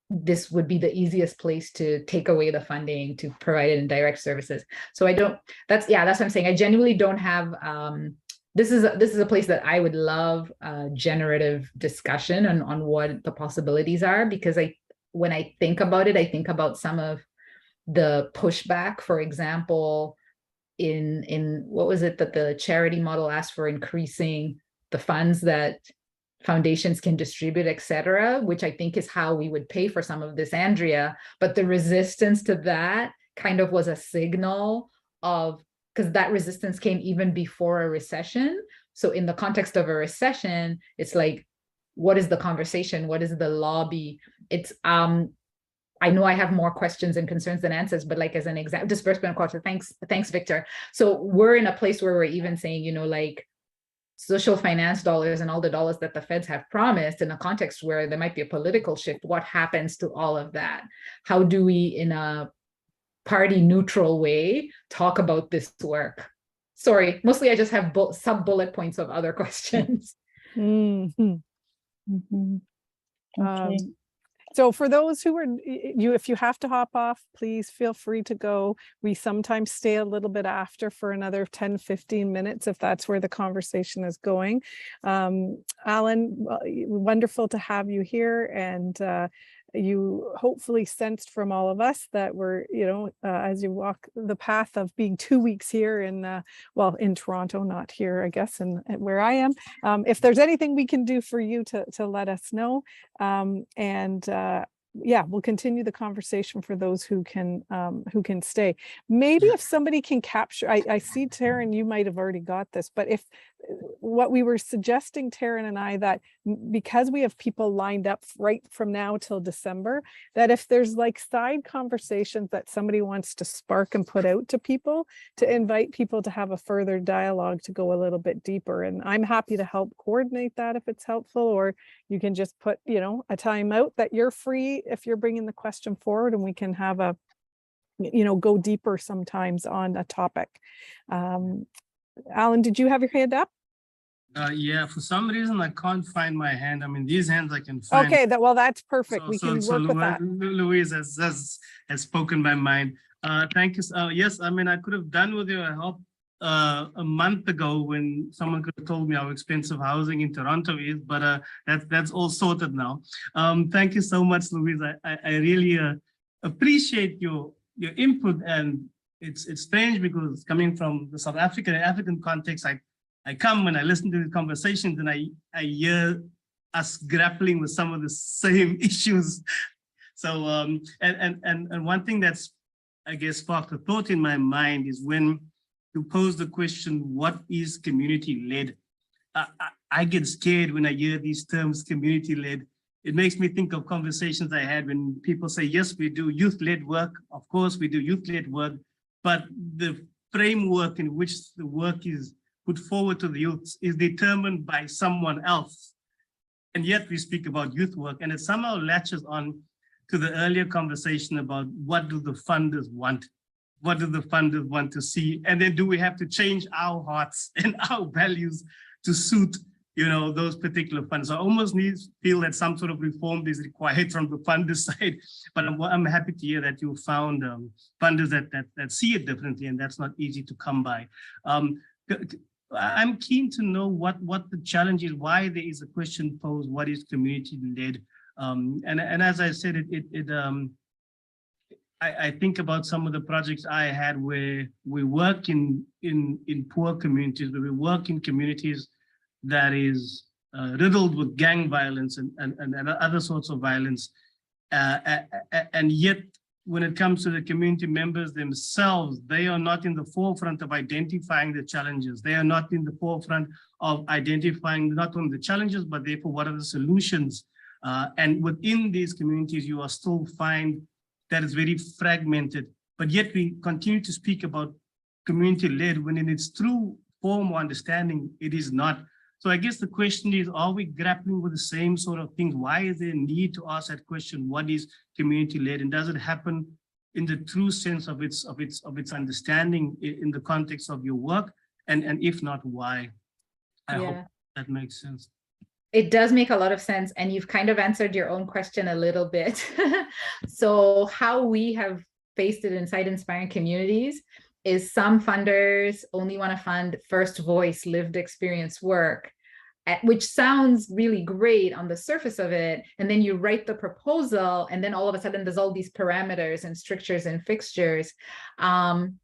This would be the easiest place to take away the funding to provide it in direct services. So that's what I'm saying. I genuinely don't have, this is a place that I would love a generative discussion on what the possibilities are, because when I think about it, I think about some of the pushback, for example, in what was it that the charity model asked for, increasing the funds that foundations can distribute, et cetera, which I think is how we would pay for some of this, Andrea. But the resistance to that kind of was a signal of, because that resistance came even before a recession. So in the context of a recession, it's like, what is the conversation? What is the lobby? It's, I know I have more questions and concerns than answers, but like as an example, disbursement culture, thanks, Victor. So we're in a place where we're even saying, like social finance dollars and all the dollars that the feds have promised, in a context where there might be a political shift, what happens to all of that? How do we, in a party neutral way, talk about this work? Sorry, mostly I just have sub bullet points of other questions. Okay. So for those who are, if you have to hop off, please feel free to go. We sometimes stay a little bit after for another 10, 15 minutes if that's where the conversation is going. Alan, wonderful to have you here, and you hopefully sensed from all of us that we're, as you walk the path of being 2 weeks here in Toronto, not here, I guess, and where I am. If there's anything we can do for you to let us know. We'll continue the conversation for those who can stay. Maybe if somebody can capture, I see Taryn, you might have already got this, but if what we were suggesting, Taryn and I, that because we have people lined up right from now till December, that if there's like side conversations that somebody wants to spark and put out to people, to invite people to have a further dialogue to go a little bit deeper. And I'm happy to help coordinate that if it's helpful, or you can just put, a time out that you're free if you're bringing the question forward, and we can have a, go deeper sometimes on a topic. Alan, did you have your hand up? Yeah, for some reason I can't find my hand. I mean, these hands I can find. Okay, that's perfect. We can work with that. Louise has spoken my mind. Thank you. Yes, I mean, I could have done with your help a month ago when someone could have told me how expensive housing in Toronto is, but that's all sorted now. Thank you so much, Louise. I really appreciate your input, and it's strange because coming from the South African context, I come and I listen to the conversations, and I hear us grappling with some of the same issues. So and one thing that's, I guess, sparked a thought in my mind is when you pose the question, what is community-led? I get scared when I hear these terms, community-led. It makes me think of conversations I had when people say, yes, we do youth-led work. Of course, we do youth-led work, but the framework in which the work is put forward to the youth is determined by someone else. And yet we speak about youth work, and it somehow latches on to the earlier conversation about what do the funders want? What do the funders want to see? And then do we have to change our hearts and our values to suit, those particular funds? So I almost feel that some sort of reform is required from the funder side, but I'm happy to hear that you found funders that see it differently, and that's not easy to come by. I'm keen to know what the challenge is, why there is a question posed, what is community-led? And as I said, I think about some of the projects I had where we work in poor communities, where we work in communities that is riddled with gang violence and other sorts of violence. And yet when it comes to the community members themselves, they are not in the forefront of identifying the challenges. They are not in the forefront of identifying not only the challenges, but therefore what are the solutions. And within these communities, you are still find that it's very fragmented, but yet we continue to speak about community-led when in its true form or understanding, it is not. So I guess the question is, are we grappling with the same sort of things? Why is there a need to ask that question? What is community-led, and does it happen in the true sense of its understanding in the context of your work? And if not, why? I hope that makes sense. It does make a lot of sense, and you've kind of answered your own question a little bit. So how we have faced it inside Inspiring Communities is some funders only want to fund first voice lived experience work, which sounds really great on the surface of it. And then you write the proposal, and then all of a sudden there's all these parameters and strictures and fixtures. And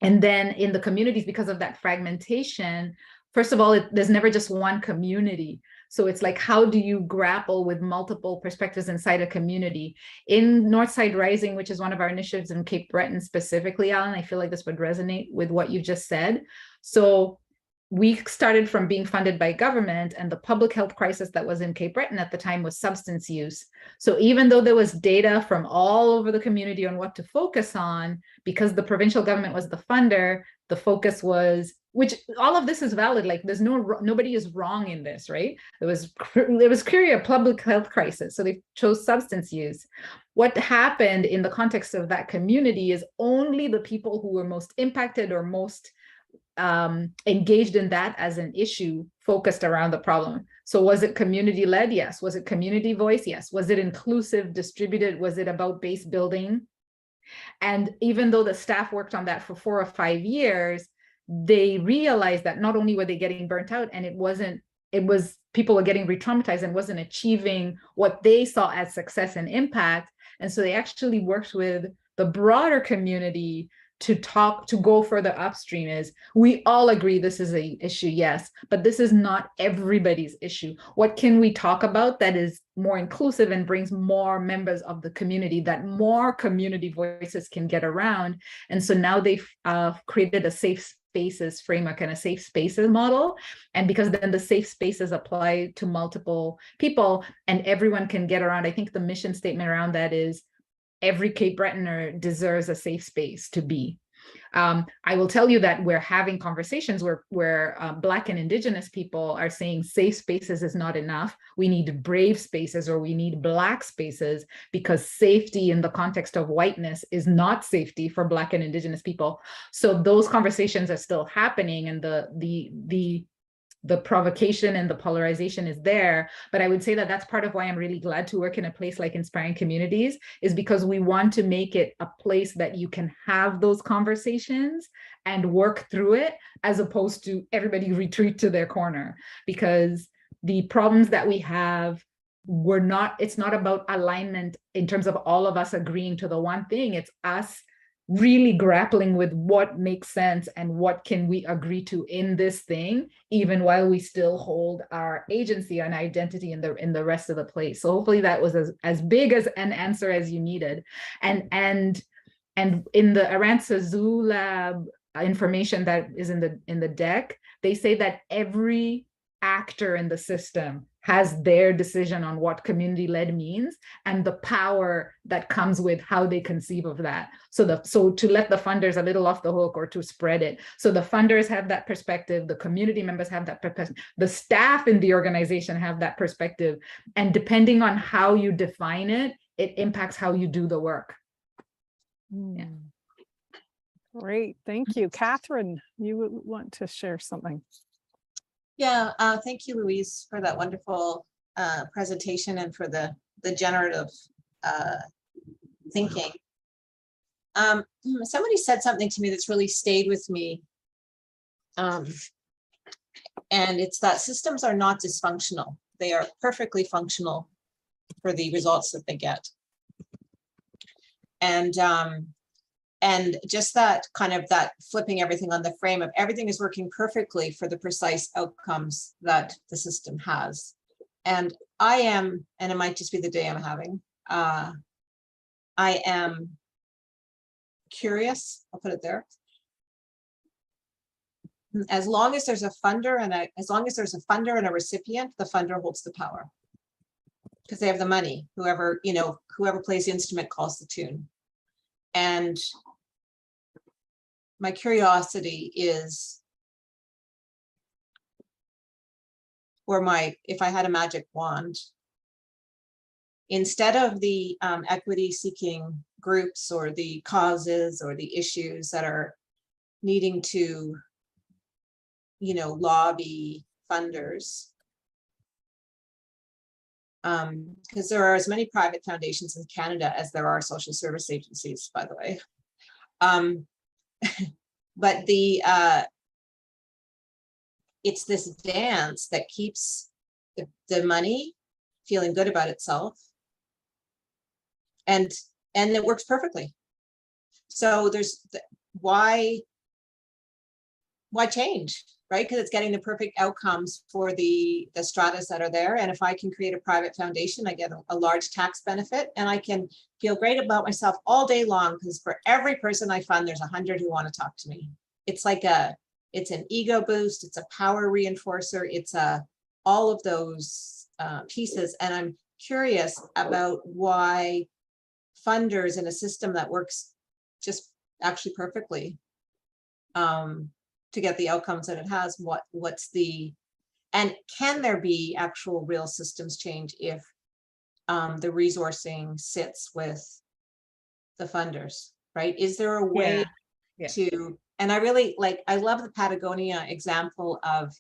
then in the communities, because of that fragmentation, first of all, there's never just one community. So it's like, how do you grapple with multiple perspectives inside a community? In Northside Rising, which is one of our initiatives in Cape Breton specifically, Alan, I feel like this would resonate with what you just said. So we started from being funded by government, and the public health crisis that was in Cape Breton at the time was substance use. So even though there was data from all over the community on what to focus on, because the provincial government was the funder, the focus was, which all of this is valid, like there's nobody is wrong in this, right? It was clearly a public health crisis, so they chose substance use. What happened in the context of that community is only the people who were most impacted or most engaged in that as an issue focused around the problem. So was it community-led? Yes. Was it community voice? Yes. Was it inclusive, distributed? Was it about base building? And even though the staff worked on that for 4 or 5 years, they realized that not only were they getting burnt out, and people were getting re-traumatized and wasn't achieving what they saw as success and impact. And so they actually worked with the broader community to go further upstream. Is we all agree this is an issue, yes, but this is not everybody's issue. What can we talk about that is more inclusive and brings more members of the community, that more community voices can get around? And so now they've created a safe spaces framework and a safe spaces model. And because then the safe spaces apply to multiple people and everyone can get around, I think the mission statement around that is every Cape Bretoner deserves a safe space to be. I will tell you that we're having conversations where Black and Indigenous people are saying safe spaces is not enough. We need brave spaces, or we need Black spaces, because safety in the context of whiteness is not safety for Black and Indigenous people. So those conversations are still happening, and the provocation and the polarization is there. But I would say that that's part of why I'm really glad to work in a place like Inspiring Communities, is because we want to make it a place that you can have those conversations and work through it, as opposed to everybody retreat to their corner. Because the problems that we have, it's not about alignment in terms of all of us agreeing to the one thing. It's us really grappling with what makes sense and what can we agree to in this thing, even while we still hold our agency and identity in the rest of the place. So hopefully that was as big as an answer as you needed. And in the Arantxa Zoo Lab information that is in the deck, they say that every actor in the system has their decision on what community-led means and the power that comes with how they conceive of that. So to let the funders a little off the hook, or to spread it. So the funders have that perspective, the community members have that perspective, the staff in the organization have that perspective. And depending on how you define it, it impacts how you do the work. Yeah. Great, thank you. Catherine, you would want to share something. Yeah, thank you, Louise, for that wonderful presentation and for the generative thinking. Somebody said something to me that's really stayed with me. And it's that systems are not dysfunctional. They are perfectly functional for the results that they get. And just that kind of that flipping everything on the frame of everything is working perfectly for the precise outcomes that the system has. And I am, and it might just be the day I'm having, I am curious, I'll put it there. As long as there's a funder and a recipient, the funder holds the power. Because they have the money, whoever plays the instrument calls the tune. And my curiosity is, if I had a magic wand, instead of the equity seeking groups or the causes or the issues that are needing to, lobby funders, because there are as many private foundations in Canada as there are social service agencies, by the way. But it's this dance that keeps the money feeling good about itself, and it works perfectly. So there's why change? Right? Because it's getting the perfect outcomes for the stratas that are there. And if I can create a private foundation, I get a large tax benefit, and I can feel great about myself all day long, because for every person I fund, there's 100 who want to talk to me. It's like it's an ego boost. It's a power reinforcer. It's all of those pieces. And I'm curious about why funders in a system that works just actually perfectly, to get the outcomes that it has, and can there be actual real systems change if the resourcing sits with the funders, right? Is there a way to, and I love the Patagonia example of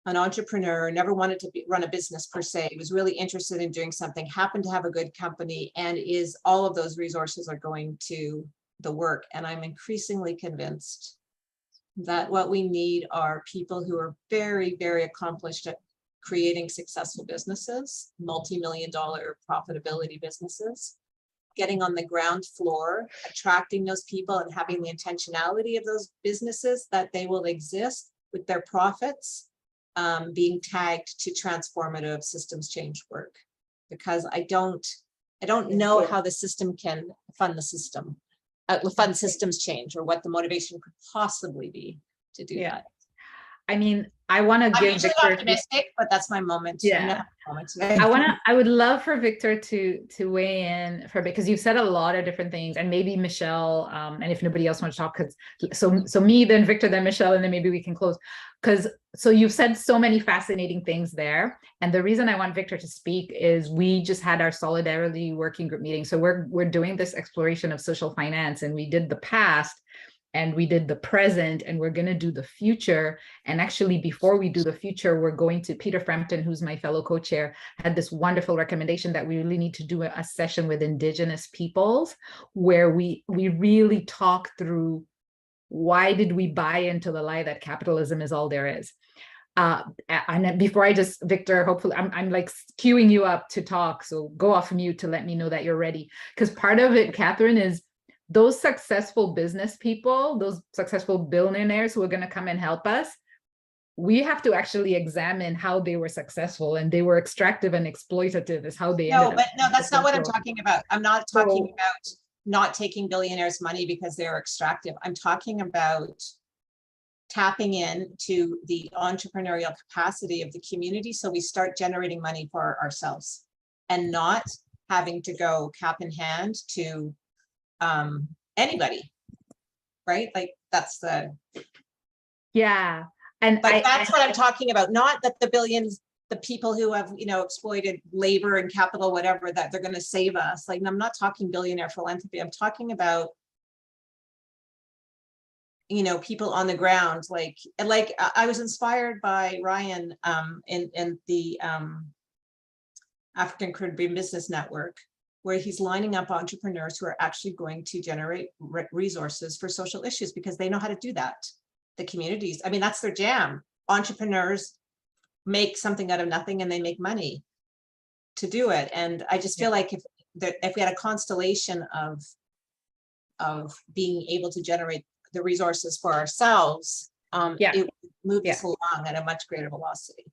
an entrepreneur, never wanted to run a business per se, was really interested in doing something, happened to have a good company, and all of those resources are going to the work. And I'm increasingly convinced that what we need are people who are very, very accomplished at creating successful businesses, multi-million-dollar profitability businesses, getting on the ground floor, attracting those people and having the intentionality of those businesses that they will exist with their profits being tagged to transformative systems change work. Because I don't know how the system can fund the system. Fund systems change, or what the motivation could possibly be to do that. I mean, I want to give Victor optimistic, but that's my moment. Yeah. I would love for Victor to weigh in because you've said a lot of different things, and maybe Michelle, and if nobody else wants to talk, so me, then Victor, then Michelle, and then maybe we can close. So you've said so many fascinating things there. And the reason I want Victor to speak is we just had our solidarity working group meeting. So we're doing this exploration of social finance, and we did the past and we did the present, and we're going to do the future. And actually, before we do the future, we're going to, Peter Frampton, who's my fellow co-chair, had this wonderful recommendation that we really need to do a session with Indigenous peoples, where we really talk through why did we buy into the lie that capitalism is all there is. And before Victor, hopefully I'm like queuing you up to talk, so go off mute to let me know that you're ready. Because part of it, Catherine, is those successful business people, those successful billionaires who are going to come and help us, we have to actually examine how they were successful, and they were extractive and exploitative is how they ended up. No, that's not what I'm talking about. I'm not talking about not taking billionaires' money because they're extractive. I'm talking about tapping into the entrepreneurial capacity of the community, so we start generating money for ourselves and not having to go cap in hand to anybody, right? Like that's the and that's what I'm talking about. Not that the people who have exploited labor and capital, whatever, that they're going to save us. Like, I'm not talking billionaire philanthropy. I'm talking about people on the ground. Like I was inspired by Ryan in the African Caribbean Business Network, where he's lining up entrepreneurs who are actually going to generate resources for social issues, because they know how to do that. The communities, I mean, that's their jam. Entrepreneurs make something out of nothing, and they make money to do it. And I just feel like if we had a constellation of being able to generate the resources for ourselves, it would move us along at a much greater velocity.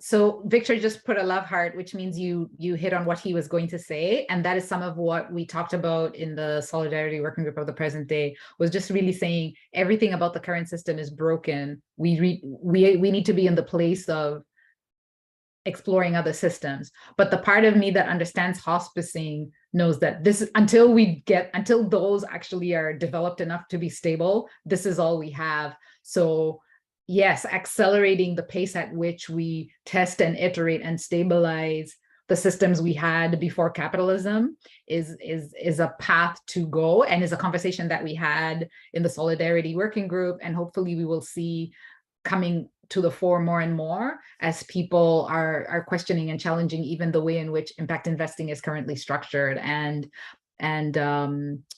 So Victor just put a love heart, which means you hit on what he was going to say. And that is some of what we talked about in the Solidarity Working Group of the present day, was just really saying everything about the current system is broken. We need to be in the place of exploring other systems. But the part of me that understands hospicing knows that this is until those actually are developed enough to be stable, this is all we have. So yes, accelerating the pace at which we test and iterate and stabilize the systems we had before capitalism is a path to go, and is a conversation that we had in the Solidarity Working Group, and hopefully we will see coming to the fore more and more as people are questioning and challenging even the way in which impact investing is currently structured. And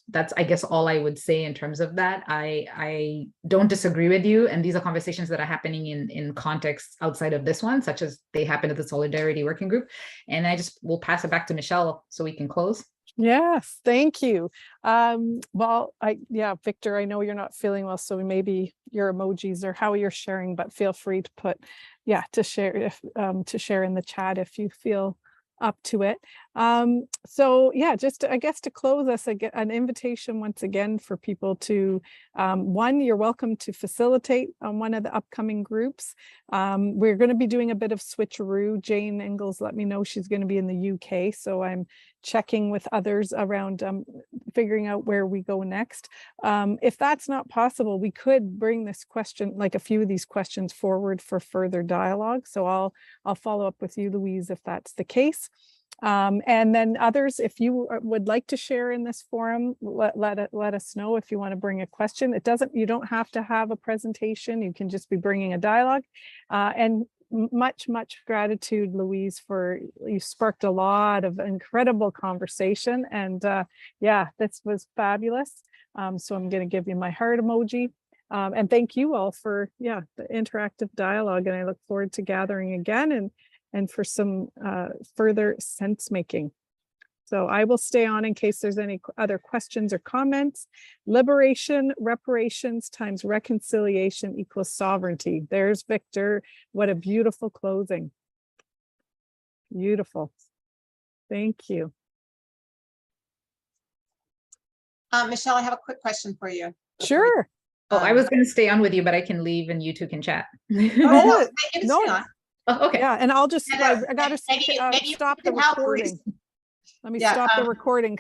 that's, I guess, all I would say in terms of that. I don't disagree with you. And these are conversations that are happening in contexts outside of this one, such as they happen at the Solidarity Working Group. And I just will pass it back to Michelle so we can close. Yes, thank you. Well, Victor, I know you're not feeling well, so maybe your emojis or how you're sharing, but feel free to put, to share to share in the chat if you feel up to it. So just I guess to close us, an invitation once again for people to, one, you're welcome to facilitate on one of the upcoming groups. We're going to be doing a bit of switcheroo. Jane Ingalls let me know she's going to be in the UK, so I'm checking with others around figuring out where we go next. If that's not possible, we could bring this question, like a few of these questions, forward for further dialogue. So I'll follow up with you, Louise, if that's the case. And then others, if you would like to share in this forum, let us know if you want to bring a question. You don't have to have a presentation. You can just be bringing a dialogue. And much gratitude, Louise, for you sparked a lot of incredible conversation. And this was fabulous. So I'm going to give you my heart emoji. And thank you all for the interactive dialogue. And I look forward to gathering again and for some further sense making. So I will stay on in case there's any other questions or comments. Liberation, reparations times reconciliation equals sovereignty. There's Victor. What a beautiful closing. Beautiful. Thank you. Michelle, I have a quick question for you. Sure. Well, I was going to stay on with you, but I can leave and you two can chat. No, stay on. Oh, okay. Yeah, and I'll just, I got to maybe stop the recording. Let me stop the recording.